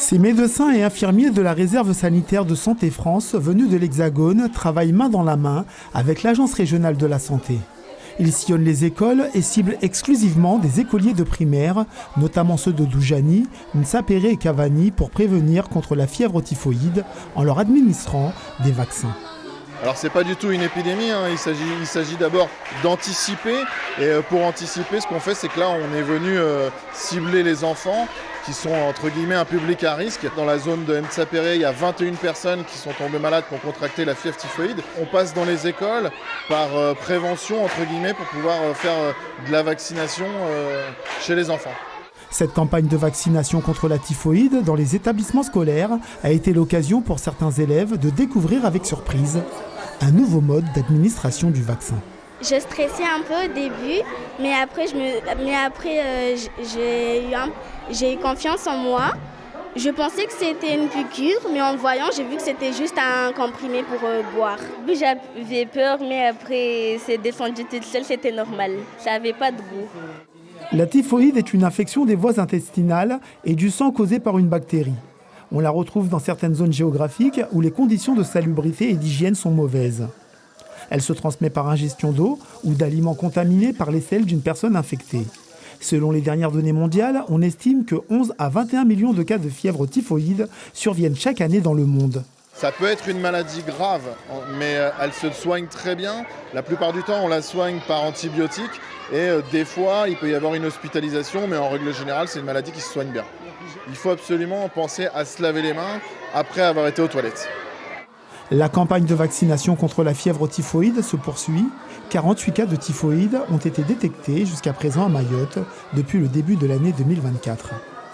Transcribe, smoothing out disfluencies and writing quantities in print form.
Ces médecins et infirmiers de la réserve sanitaire de Santé France, venus de l'Hexagone, travaillent main dans la main avec l'Agence régionale de la santé. Ils sillonnent les écoles et ciblent exclusivement des écoliers de primaire, notamment ceux de Doujani, Nsapéré et Cavani, pour prévenir contre la fièvre typhoïde en leur administrant des vaccins. Alors c'est pas du tout une épidémie, hein. Il s'agit d'abord d'anticiper. Et pour anticiper, ce qu'on fait, c'est que là, on est venu cibler les enfants qui sont entre guillemets un public à risque. Dans la zone de Nsapéré, il y a 21 personnes qui sont tombées malades, qui ont contracté la fièvre typhoïde. On passe dans les écoles par prévention, entre guillemets, pour pouvoir faire de la vaccination chez les enfants. Cette campagne de vaccination contre la typhoïde dans les établissements scolaires a été l'occasion pour certains élèves de découvrir avec surprise un nouveau mode d'administration du vaccin. Je stressais un peu au début, mais après, j'ai eu confiance en moi. Je pensais que c'était une piqûre, mais en le voyant, j'ai vu que c'était juste un comprimé pour boire. J'avais peur, mais après, c'est descendu toute seule, c'était normal. Ça n'avait pas de goût. La typhoïde est une infection des voies intestinales et du sang causée par une bactérie. On la retrouve dans certaines zones géographiques où les conditions de salubrité et d'hygiène sont mauvaises. Elle se transmet par ingestion d'eau ou d'aliments contaminés par les selles d'une personne infectée. Selon les dernières données mondiales, on estime que 11 à 21 millions de cas de fièvre typhoïde surviennent chaque année dans le monde. Ça peut être une maladie grave, mais elle se soigne très bien. La plupart du temps, on la soigne par antibiotiques. Et des fois, il peut y avoir une hospitalisation, mais en règle générale, c'est une maladie qui se soigne bien. Il faut absolument penser à se laver les mains après avoir été aux toilettes. La campagne de vaccination contre la fièvre typhoïde se poursuit. 48 cas de typhoïde ont été détectés jusqu'à présent à Mayotte depuis le début de l'année 2024.